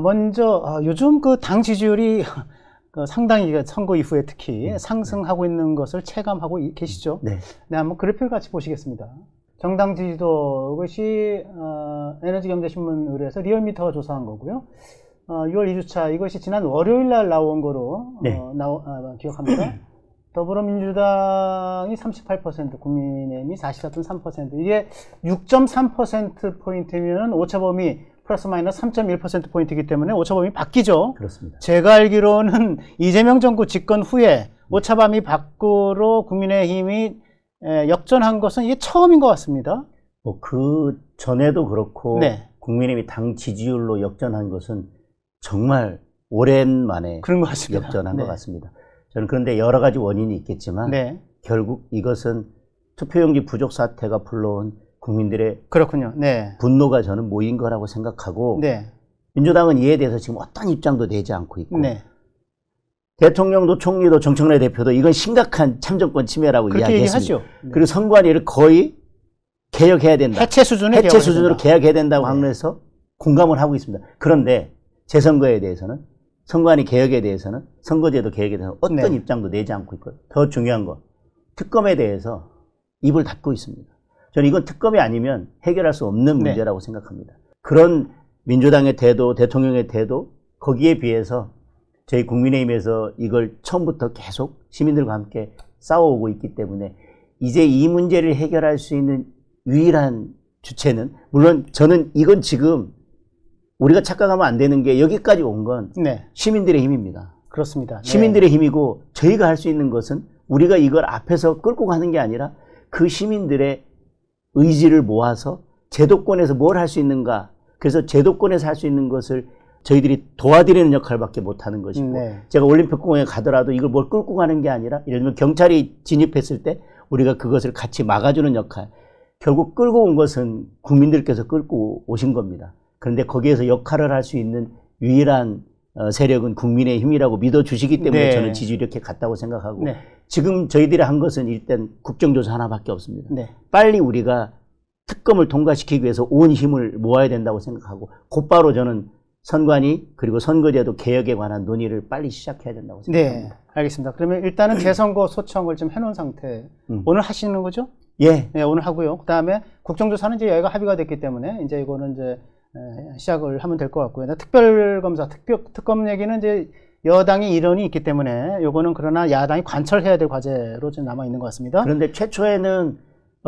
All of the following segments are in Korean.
먼저 요즘 그 당 지지율이 상당히 선거 이후에 특히 상승하고 있는 것을 체감하고 계시죠? 네. 네, 한번 그래프를 같이 보시겠습니다. 정당 지지도, 이것이 에너지경제신문 의뢰해서 리얼미터가 조사한 거고요. 6월 2주차, 이것이 지난 월요일 날 나온 거로 네. 기억합니다. 더불어민주당이 38%, 국민의힘이 44.3%. 이게 6.3%포인트면 오차범위 플러스 마이너스 3.1%포인트이기 때문에 오차범위 바뀌죠. 그렇습니다. 제가 알기로는 이재명 정부 집권 후에 오차범위 밖으로 국민의힘이 역전한 것은 이게 처음인 것 같습니다. 그 전에도 그렇고 네. 국민의힘이 당 지지율로 역전한 것은 정말 오랜만에 그런 것 같습니다. 역전한 네. 것 같습니다. 저는 그런데 여러 가지 원인이 있겠지만 네. 결국 이것은 투표용지 부족 사태가 불러온 국민들의 그렇군요. 네. 분노가 저는 모인 거라고 생각하고 네. 민주당은 이에 대해서 지금 어떤 입장도 내지 않고 있고 네. 대통령도 총리도 정청래 대표도 이건 심각한 참정권 침해라고 그렇게 이야기했습니다. 얘기하죠. 네. 그리고 선관위를 거의 개혁해야 된다. 해체 수준으로 개혁해야 된다고 네. 항의해서 공감을 하고 있습니다. 그런데 재선거에 대해서는 선관위 개혁에 대해서는 선거제도 개혁에 대해서 어떤 네. 입장도 내지 않고 있고 더 중요한 건 특검에 대해서 입을 닫고 있습니다. 저는 이건 특검이 아니면 해결할 수 없는 네. 문제라고 생각합니다. 그런 민주당의 태도, 대통령의 태도 거기에 비해서 저희 국민의힘에서 이걸 처음부터 계속 시민들과 함께 싸워오고 있기 때문에 이제 이 문제를 해결할 수 있는 유일한 주체는 물론 저는 이건 지금 우리가 착각하면 안 되는 게 여기까지 온 건 네. 시민들의 힘입니다. 그렇습니다. 네. 시민들의 힘이고 저희가 할 수 있는 것은 우리가 이걸 앞에서 끌고 가는 게 아니라 그 시민들의 의지를 모아서 제도권에서 뭘 할 수 있는가. 그래서 제도권에서 할 수 있는 것을 저희들이 도와드리는 역할밖에 못하는 것이고 네. 제가 올림픽공원에 가더라도 이걸 뭘 끌고 가는 게 아니라 예를 들면 경찰이 진입했을 때 우리가 그것을 같이 막아주는 역할. 결국 끌고 온 것은 국민들께서 끌고 오신 겁니다. 그런데 거기에서 역할을 할 수 있는 유일한 세력은 국민의힘이라고 믿어주시기 때문에 네. 저는 지지율이 이렇게 갔다고 생각하고 네. 지금 저희들이 한 것은 일단 국정조사 하나밖에 없습니다. 네. 빨리 우리가 특검을 통과시키기 위해서 온 힘을 모아야 된다고 생각하고 곧바로 저는 선관위 그리고 선거제도 개혁에 관한 논의를 빨리 시작해야 된다고 생각합니다. 네. 알겠습니다. 그러면 일단은 재선거 소청을 좀 해놓은 상태. 오늘 하시는 거죠? 예. 네, 오늘 하고요. 그 다음에 국정조사는 이제 여기가 합의가 됐기 때문에 이제 이거는 이제 시작을 하면 될 것 같고요. 특별검사, 특검 얘기는 이제 여당의 일원이 있기 때문에 요거는 그러나 야당이 관철해야 될 과제로 좀 남아 있는 것 같습니다. 그런데 최초에는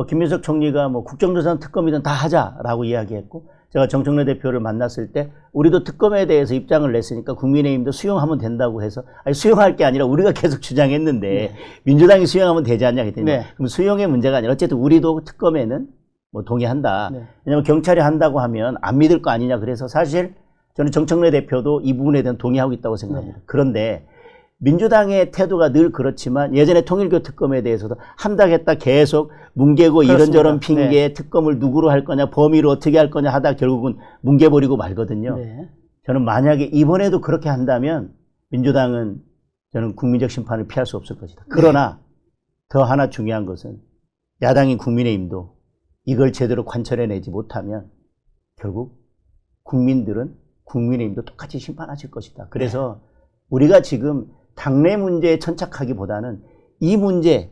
김민석 총리가 뭐 국정조사는 특검이든 다 하자라고 이야기했고 제가 정청래 대표를 만났을 때 우리도 특검에 대해서 입장을 냈으니까 국민의힘도 수용하면 된다고 해서 아니 수용할 게 아니라 우리가 계속 주장했는데 네. 민주당이 수용하면 되지 않냐 했더니 네. 그럼 수용의 문제가 아니라 어쨌든 우리도 특검에는 뭐 동의한다. 네. 왜냐하면 경찰이 한다고 하면 안 믿을 거 아니냐 그래서 사실 저는 정청래 대표도 이 부분에 대한 동의하고 있다고 생각합니다. 네. 그런데 민주당의 태도가 늘 그렇지만 예전에 통일교 특검에 대해서도 한다겠다 계속 뭉개고 그렇습니다. 이런저런 핑계 네. 특검을 누구로 할 거냐 범위를 어떻게 할 거냐 하다 결국은 뭉개버리고 말거든요. 네. 저는 만약에 이번에도 그렇게 한다면 민주당은 저는 국민적 심판을 피할 수 없을 것이다. 그러나 더 하나 중요한 것은 야당인 국민의힘도 이걸 제대로 관철해내지 못하면 결국 국민들은 국민의힘도 똑같이 심판하실 것이다. 그래서 우리가 지금 당내 문제에 천착하기보다는 이 문제,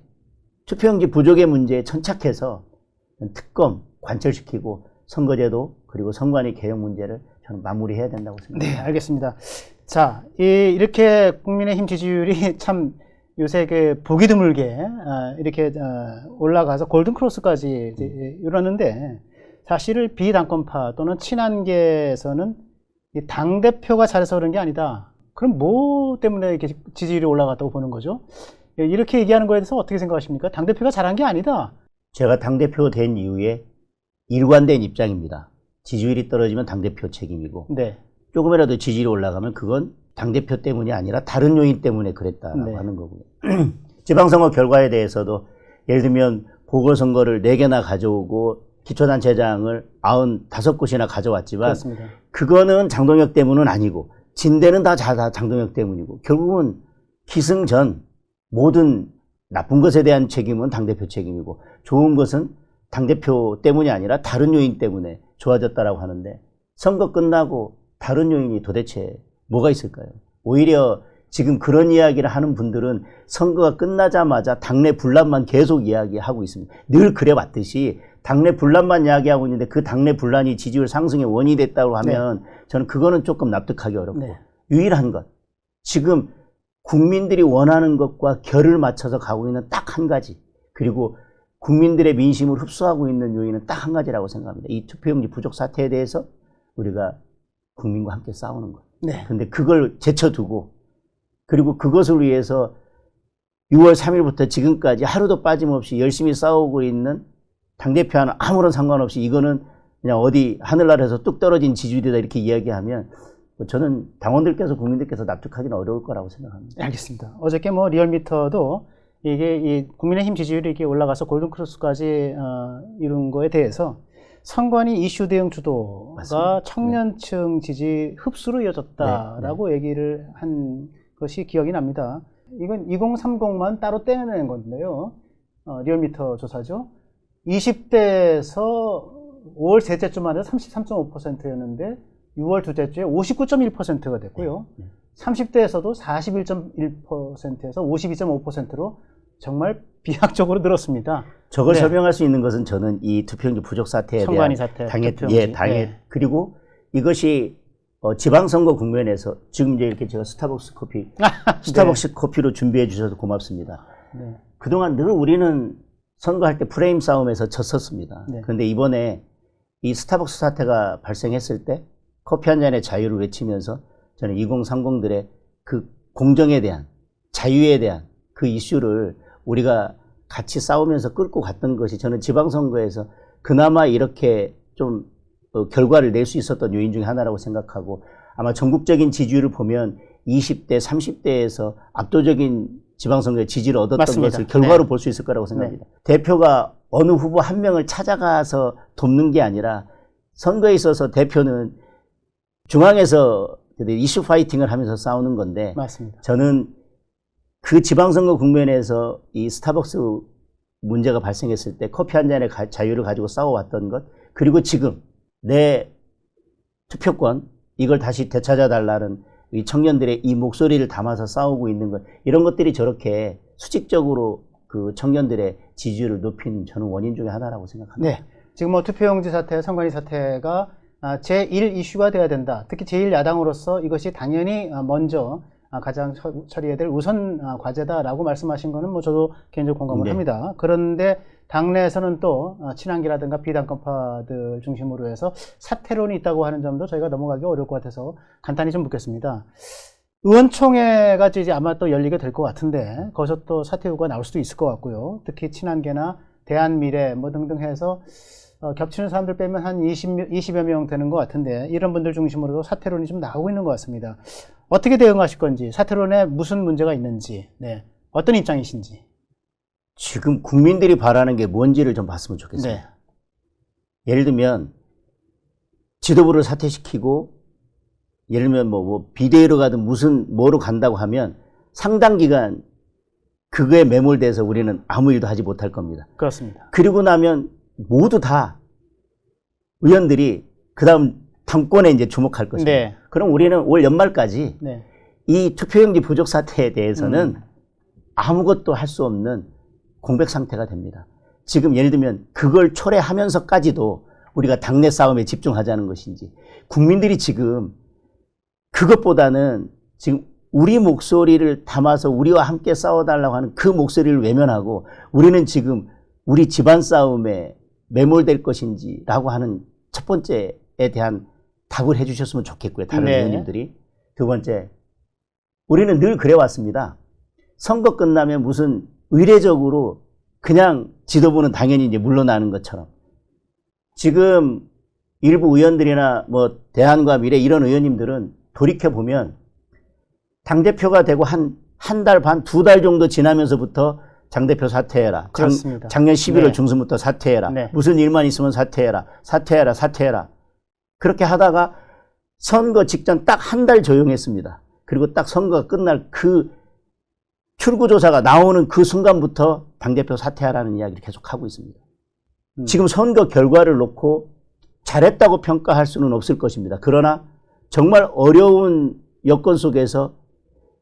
투표용지 부족의 문제에 천착해서 특검 관철시키고 선거제도 그리고 선관위 개혁 문제를 저는 마무리해야 된다고 생각합니다. 네, 알겠습니다. 자, 이렇게 국민의힘 지지율이 참 요새 보기 드물게 이렇게 올라가서 골든크로스까지 이러는데 사실을 비당권파 또는 친한계에서는 당대표가 잘해서 그런 게 아니다. 그럼 뭐 때문에 이렇게 지지율이 올라갔다고 보는 거죠? 이렇게 얘기하는 거에 대해서 어떻게 생각하십니까? 당대표가 잘한 게 아니다. 제가 당대표 된 이후에 일관된 입장입니다. 지지율이 떨어지면 당대표 책임이고 네. 조금이라도 지지율이 올라가면 그건 당대표 때문이 아니라 다른 요인 때문에 그랬다라고 네. 하는 거고요. 지방선거 결과에 대해서도 예를 들면 보궐선거를 4개나 가져오고 기초단체장을 95곳이나 가져왔지만 그렇습니다. 그거는 장동혁 때문은 아니고 진대는 다 장동혁 때문이고 결국은 기승전 모든 나쁜 것에 대한 책임은 당대표 책임이고 좋은 것은 당대표 때문이 아니라 다른 요인 때문에 좋아졌다라고 하는데 선거 끝나고 다른 요인이 도대체 뭐가 있을까요? 오히려 지금 그런 이야기를 하는 분들은 선거가 끝나자마자 당내 분란만 계속 이야기하고 있습니다. 늘 그래왔듯이 당내 분란만 이야기하고 있는데 그 당내 분란이 지지율 상승의 원인이 됐다고 하면 저는 그거는 조금 납득하기 어렵고 유일한 것, 지금 국민들이 원하는 것과 결을 맞춰서 가고 있는 딱 한 가지, 그리고 국민들의 민심을 흡수하고 있는 요인은 딱 한 가지라고 생각합니다. 이 투표용지 부족 사태에 대해서 우리가 국민과 함께 싸우는 것. 근데 그걸 제쳐두고, 그리고 그것을 위해서 6월 3일부터 지금까지 하루도 빠짐없이 열심히 싸우고 있는 당대표와는 아무런 상관없이 이거는 그냥 어디 하늘나라에서 뚝 떨어진 지지율이다 이렇게 이야기하면 저는 당원들께서 국민들께서 납득하기는 어려울 거라고 생각합니다. 알겠습니다. 어저께 뭐 리얼미터도 이게 이 국민의힘 지지율이 이렇게 올라가서 골든크로스까지 이룬 거에 대해서 선관위 이슈 대응 주도가 맞습니다. 청년층 지지 흡수로 이어졌다라고 얘기를 한 것이 기억이 납니다. 이건 2030만 따로 떼어낸 건데요. 리얼미터 조사죠. 20대에서 5월 셋째 주만 해도 33.5%였는데 6월 둘째 주에 59.1%가 됐고요. 30대에서도 41.1%에서 52.5%로 정말 비약적으로 늘었습니다. 저걸 설명할 수 있는 것은 저는 이 투표용지 부족 사태에 선관위 대한 사태, 당의 그리고 이것이 지방선거 국면에서 지금 이제 이렇게 제가 스타벅스 커피로 준비해 주셔서 고맙습니다. 그동안 늘 우리는 선거할 때 프레임 싸움에서 졌었습니다. 그런데 이번에 이 스타벅스 사태가 발생했을 때 커피 한 잔의 자유를 외치면서 저는 2030들의 그 공정에 대한, 자유에 대한 그 이슈를 우리가 같이 싸우면서 끌고 갔던 것이 저는 지방선거에서 그나마 이렇게 좀 결과를 낼 수 있었던 요인 중에 하나라고 생각하고, 아마 전국적인 지지율을 보면 20대, 30대에서 압도적인 지방선거의 지지를 얻었던 것을 결과로 볼 수 있을 거라고 생각합니다. 대표가 어느 후보 한 명을 찾아가서 돕는 게 아니라 선거에 있어서 대표는 중앙에서 이슈 파이팅을 하면서 싸우는 건데, 저는 그 지방선거 국면에서 이 스타벅스 문제가 발생했을 때 커피 한 잔의 자유를 가지고 싸워왔던 것, 그리고 지금 내 투표권 이걸 다시 되찾아달라는 이 청년들의 이 목소리를 담아서 싸우고 있는 것, 이런 것들이 저렇게 수직적으로 그 청년들의 지지율을 높이는 저는 원인 중에 하나라고 생각합니다. 지금 뭐 투표용지 사태, 선관위 사태가 제1 이슈가 돼야 된다. 특히 제1야당으로서 이것이 당연히 먼저 가장 처리해야 될 우선 과제다라고 말씀하신 거는 뭐 저도 개인적으로 공감을 합니다. 그런데 당내에서는 또 친한계라든가 비당권파들 중심으로 해서 사퇴론이 있다고 하는 점도 저희가 넘어가기 어려울 것 같아서 간단히 좀 묻겠습니다. 의원총회가 이제 아마 또 열리게 될 것 같은데 거기서 또 사퇴 요구가 나올 수도 있을 것 같고요. 특히 친한계나 대한미래 뭐 등등 해서 겹치는 사람들 빼면 한 20여 명 되는 것 같은데 이런 분들 중심으로 사퇴론이 좀 나오고 있는 것 같습니다. 어떻게 대응하실 건지, 사퇴론에 무슨 문제가 있는지, 어떤 입장이신지. 지금 국민들이 바라는 게 뭔지를 좀 봤으면 좋겠습니다. 예를 들면 지도부를 사퇴시키고, 예를 들면 뭐 비대위로 가든 무슨 뭐로 간다고 하면 상당 기간 그거에 매몰돼서 우리는 아무 일도 하지 못할 겁니다. 그렇습니다. 그리고 나면 모두 다 의원들이 그 다음 당권에 이제 주목할 것입니다. 그럼 우리는 올 연말까지 이 투표용지 부족 사태에 대해서는 아무것도 할 수 없는 공백 상태가 됩니다. 지금 예를 들면 그걸 초래하면서까지도 우리가 당내 싸움에 집중하자는 것인지, 국민들이 지금 그것보다는 지금 우리 목소리를 담아서 우리와 함께 싸워달라고 하는 그 목소리를 외면하고 우리는 지금 우리 집안 싸움에 매몰될 것인지 라고 하는 첫 번째에 대한 답을 해주셨으면 좋겠고요. 다른 의원님들이. 두 번째, 우리는 늘 그래왔습니다. 선거 끝나면 무슨 의례적으로 그냥 지도부는 당연히 이제 물러나는 것처럼, 지금 일부 의원들이나 뭐 대한과 미래 이런 의원님들은 돌이켜보면 당대표가 되고 한 달 반, 2달 정도 지나면서부터 장대표 사퇴해라. 작년 11월 중순부터 사퇴해라. 무슨 일만 있으면 사퇴해라. 사퇴해라. 그렇게 하다가 선거 직전 딱 한 달 조용했습니다. 그리고 딱 선거가 끝날 그 출구조사가 나오는 그 순간부터 당대표 사퇴하라는 이야기를 계속 하고 있습니다. 지금 선거 결과를 놓고 잘했다고 평가할 수는 없을 것입니다. 그러나 정말 어려운 여건 속에서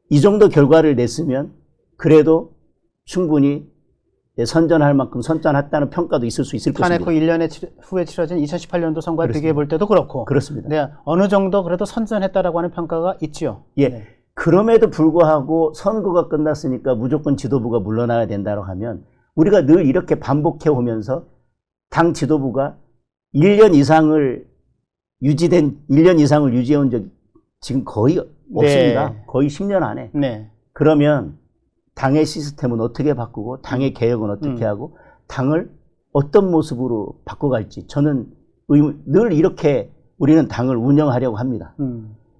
이 정도 결과를 냈으면 그래도 충분히 선전할 만큼 선전했다는 평가도 있을 수 있을 탄핵 것입니다. 후 1년 후에 치러진 2018년도 선거와 비교해 볼 때도 그렇고 그렇습니다. 네, 어느 정도 그래도 선전했다라고 하는 평가가 있죠. 예. 네. 그럼에도 불구하고 선거가 끝났으니까 무조건 지도부가 물러나야 된다고 하면 우리가 늘 이렇게 반복해 오면서 당 지도부가 1년 이상을 유지해온 적이 지금 거의 없습니다. 네. 거의 10년 안에. 네. 그러면 당의 시스템은 어떻게 바꾸고 당의 개혁은 어떻게 하고 당을 어떤 모습으로 바꿔갈지 저는 늘 이렇게 우리는 당을 운영하려고 합니다.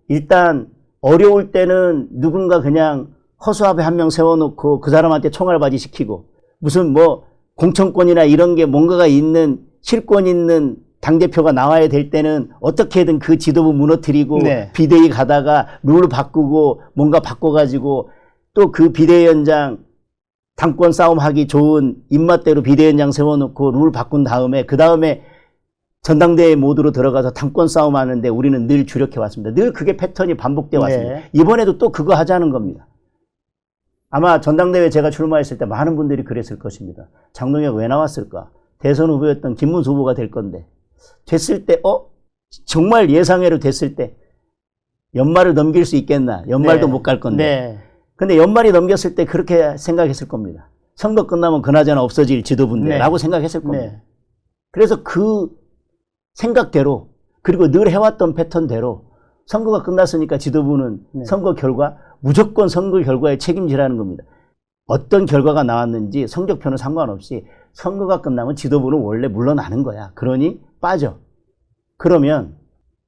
일단 어려울 때는 누군가 그냥 허수아비 한 명 세워놓고 그 사람한테 총알바지 시키고 무슨 뭐 공천권이나 이런 게 뭔가가 있는 실권 있는 당대표가 나와야 될 때는 어떻게든 그 지도부 무너뜨리고 네. 비대위 가다가 룰 바꾸고 뭔가 바꿔가지고 또 그 비대위원장 당권 싸움하기 좋은 입맛대로 비대위원장 세워놓고 룰 바꾼 다음에 그 다음에 전당대회 모드로 들어가서 당권 싸움하는데 우리는 늘 주력해 왔습니다. 늘 그게 패턴이 반복되어 왔습니다. 네. 이번에도 또 그거 하자는 겁니다. 아마 전당대회 제가 출마했을 때 많은 분들이 그랬을 것입니다. 장동혁 왜 나왔을까? 대선 후보였던 김문수 후보가 될 건데 됐을 때 정말 예상외로 됐을 때 연말을 넘길 수 있겠나? 연말도 네. 못 갈 건데 네. 근데 연말이 넘겼을 때 그렇게 생각했을 겁니다. 선거 끝나면 그나저나 없어질 지도부인데 네. 라고 생각했을 겁니다. 네. 그래서 그 생각대로 그리고 늘 해왔던 패턴대로 선거가 끝났으니까 지도부는 네. 선거 결과 무조건 선거 결과에 책임지라는 겁니다. 어떤 결과가 나왔는지 성적표는 상관없이 선거가 끝나면 지도부는 원래 물러나는 거야. 그러니 빠져. 그러면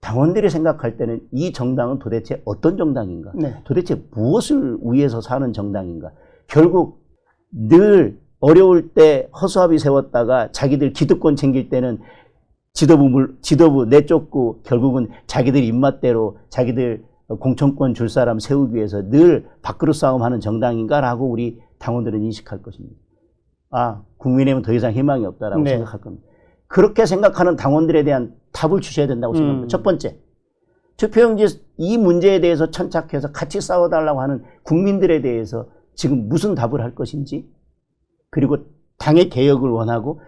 당원들이 생각할 때는 이 정당은 도대체 어떤 정당인가? 네. 도대체 무엇을 위해서 사는 정당인가? 결국 늘 어려울 때 허수아비 세웠다가 자기들 기득권 챙길 때는 지도부 내쫓고 결국은 자기들 입맛대로 자기들 공천권 줄 사람 세우기 위해서 늘 밥그릇 싸움하는 정당인가라고 우리 당원들은 인식할 것입니다. 아, 국민의힘은 더 이상 희망이 없다라고 네. 생각할 겁니다. 그렇게 생각하는 당원들에 대한 답을 주셔야 된다고 생각합니다. 첫 번째, 투표용지 이 문제에 대해서 천착해서 같이 싸워달라고 하는 국민들에 대해서 지금 무슨 답을 할 것인지, 그리고 당의 개혁을 원하고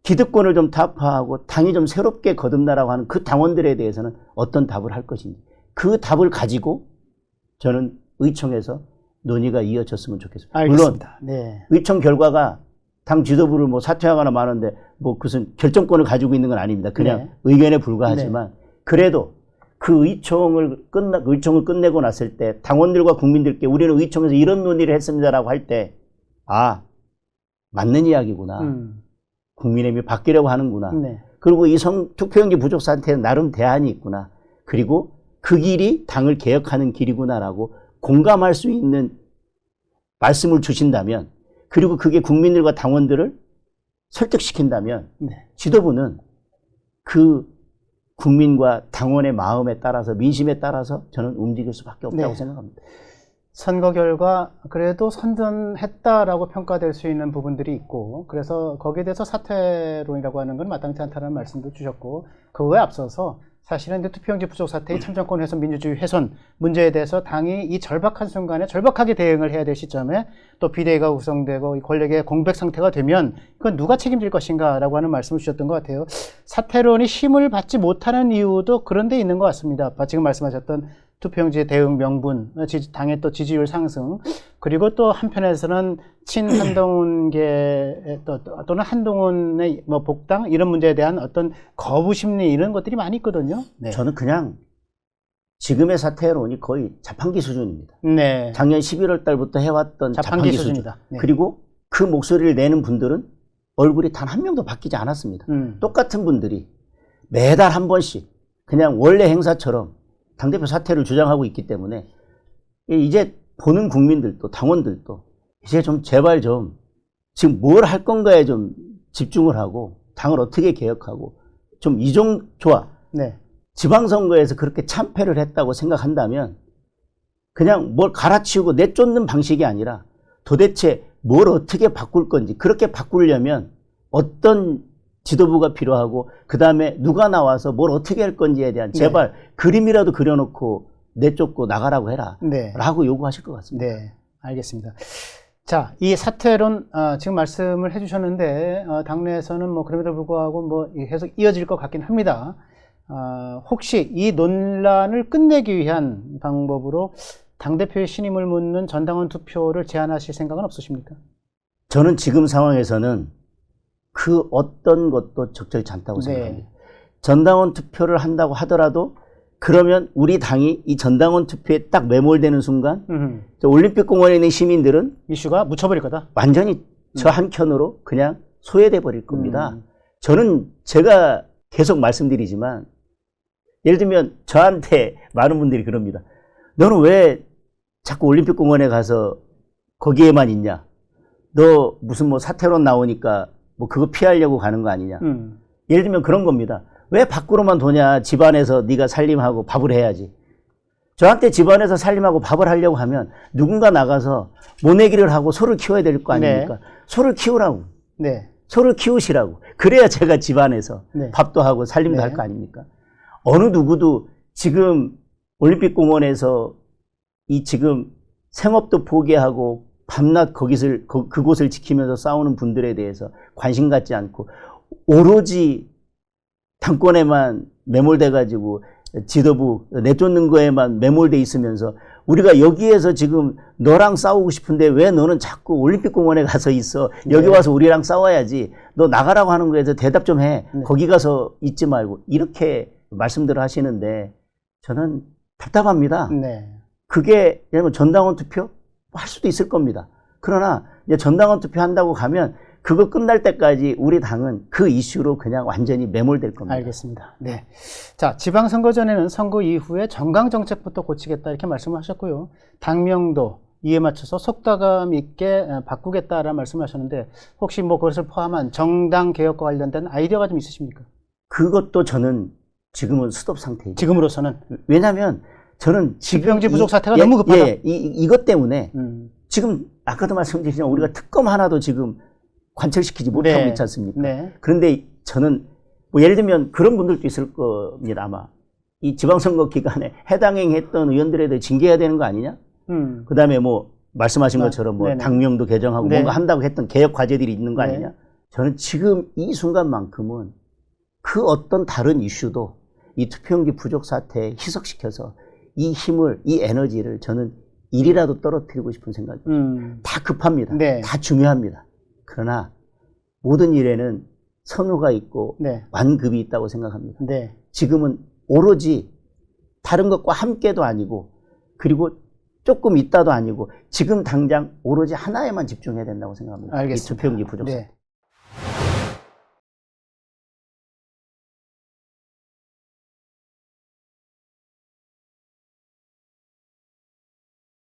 기득권을 좀 타파하고 당이 좀 새롭게 거듭나라고 하는 그 당원들에 대해서는 어떤 답을 할 것인지, 그 답을 가지고 저는 의총에서 논의가 이어졌으면 좋겠습니다. 알겠습니다. 물론 네. 의총 결과가 당 지도부를 뭐 사퇴하거나 마는데 뭐 무슨 결정권을 가지고 있는 건 아닙니다. 그냥 네. 의견에 불과하지만 그래도 그 의총을 끝내고 났을 때 당원들과 국민들께 우리는 의총에서 이런 논의를 했습니다라고 할 때 아, 맞는 이야기구나. 국민의힘이 바뀌려고 하는구나. 네. 그리고 이 투표용지 부족 사태는 나름 대안이 있구나. 그리고 그 길이 당을 개혁하는 길이구나라고 공감할 수 있는 말씀을 주신다면, 그리고 그게 국민들과 당원들을 설득시킨다면 네. 지도부는 그 국민과 당원의 마음에 따라서 민심에 따라서 저는 움직일 수밖에 없다고 네. 생각합니다. 선거 결과 그래도 선전했다라고 평가될 수 있는 부분들이 있고, 그래서 거기에 대해서 사퇴론이라고 하는 건 마땅치 않다는 말씀도 주셨고, 그거에 앞서서 사실은 이제 투표용지 부족 사태의 참정권 훼손, 민주주의 훼손 문제에 대해서 당이 이 절박한 순간에 절박하게 대응을 해야 될 시점에 또 비대위가 구성되고 이 권력의 공백 상태가 되면 그건 누가 책임질 것인가라고 하는 말씀을 주셨던 것 같아요. 사퇴론이 힘을 받지 못하는 이유도 그런 데 있는 것 같습니다. 지금 말씀하셨던 투표용지 대응 명분, 당의 또 지지율 상승, 그리고 또 한편에서는 친한동훈계 또는 한동훈의 뭐 복당 이런 문제에 대한 어떤 거부 심리 이런 것들이 많이 있거든요. 네. 저는 그냥 지금의 사퇴론이 거의 자판기 수준입니다. 네. 작년 11월 달부터 해왔던 자판기 수준. 수준이다. 네. 그리고 그 목소리를 내는 분들은 얼굴이 단 한 명도 바뀌지 않았습니다. 똑같은 분들이 매달 한 번씩 그냥 원래 행사처럼 당대표 사퇴를 주장하고 있기 때문에 이제 보는 국민들도 당원들도 이제 좀 제발 좀 지금 뭘 할 건가에 좀 집중을 하고 당을 어떻게 개혁하고 좀 좋아. 네. 지방선거에서 그렇게 참패를 했다고 생각한다면 그냥 뭘 갈아치우고 내쫓는 방식이 아니라 도대체 뭘 어떻게 바꿀 건지, 그렇게 바꾸려면 어떤 지도부가 필요하고 그 다음에 누가 나와서 뭘 어떻게 할 건지에 대한 제발 그림이라도 그려놓고 내쫓고 나가라고 해라 네. 라고 요구하실 것 같습니다. 네, 알겠습니다. 자, 이 사퇴론 지금 말씀을 해주셨는데 당내에서는 뭐 그럼에도 불구하고 뭐 계속 이어질 것 같긴 합니다. 혹시 이 논란을 끝내기 위한 방법으로 당대표의 신임을 묻는 전당원 투표를 제안하실 생각은 없으십니까? 저는 지금 상황에서는 그 어떤 것도 적절치 않다고 네. 생각합니다. 전당원 투표를 한다고 하더라도 그러면 우리 당이 이 전당원 투표에 딱 매몰되는 순간 저 올림픽공원에 있는 시민들은 이슈가 묻혀버릴 거다. 완전히 저 한켠으로 그냥 소외돼 버릴 겁니다. 저는 제가 계속 말씀드리지만 예를 들면 저한테 많은 분들이 그럽니다. 너는 왜 자꾸 올림픽공원에 가서 거기에만 있냐? 너 무슨 뭐 사퇴론 나오니까 뭐 그거 피하려고 가는 거 아니냐? 예를 들면 그런 겁니다. 왜 밖으로만 도냐? 집안에서 네가 살림하고 밥을 해야지. 저한테 집안에서 살림하고 밥을 하려고 하면 누군가 나가서 모내기를 하고 소를 키워야 될 거 아닙니까? 네. 소를 키우라고. 네. 소를 키우시라고. 그래야 제가 집안에서 네. 밥도 하고 살림도 네. 할 거 아닙니까? 어느 누구도 지금 올림픽공원에서 이 지금 생업도 포기하고 밤낮 그곳을 지키면서 싸우는 분들에 대해서 관심 갖지 않고 오로지 당권에만 매몰돼가지고 지도부 내쫓는 거에만 매몰돼 있으면서 우리가 여기에서 지금 너랑 싸우고 싶은데 왜 너는 자꾸 올림픽공원에 가서 있어? 여기 와서 우리랑 싸워야지. 너 나가라고 하는 거에 대해서 대답 좀 해. 거기 가서 있지 말고. 이렇게 말씀들을 하시는데 저는 답답합니다. 네. 그게 예를 들면 전당원 투표 할 수도 있을 겁니다. 그러나 이제 전당원 투표 한다고 가면 그거 끝날 때까지 우리 당은 그 이슈로 그냥 완전히 매몰될 겁니다. 알겠습니다. 네. 자, 지방선거 전에는 선거 이후에 정강정책부터 고치겠다 이렇게 말씀을 하셨고요. 당명도 이에 맞춰서 속도감 있게 바꾸겠다라는 말씀을 하셨는데 혹시 뭐 그것을 포함한 정당 개혁과 관련된 아이디어가 좀 있으십니까? 그것도 저는 지금은 스톱 상태입니다. 지금으로서는. 왜냐하면 저는 지금 집행지 부족 사태가 너무 급하다. 이것 때문에 지금 아까도 말씀드렸지만 우리가 특검 하나도 지금 관철시키지 못하고 네. 있지 않습니까? 네. 그런데 저는 뭐 예를 들면 그런 분들도 있을 겁니다. 아마 이 지방선거 기간에 해당 행위했던 의원들에 대해 징계해야 되는 거 아니냐? 그다음에 뭐 말씀하신 것처럼 뭐 네네. 당명도 개정하고 네. 뭔가 한다고 했던 개혁 과제들이 있는 거 네. 아니냐? 저는 지금 이 순간만큼은 그 어떤 다른 이슈도 이 투표용지 부족 사태에 희석시켜서 이 힘을, 이 에너지를 저는 일이라도 떨어뜨리고 싶은 생각입니다. 다 급합니다. 네. 다 중요합니다. 그러나 모든 일에는 선우가 있고 네. 완급이 있다고 생각합니다. 네. 지금은 오로지 다른 것과 함께도 아니고 그리고 조금 있다도 아니고 지금 당장 오로지 하나에만 집중해야 된다고 생각합니다. 알겠습니다. 이 투표용지 부족 사태. 네.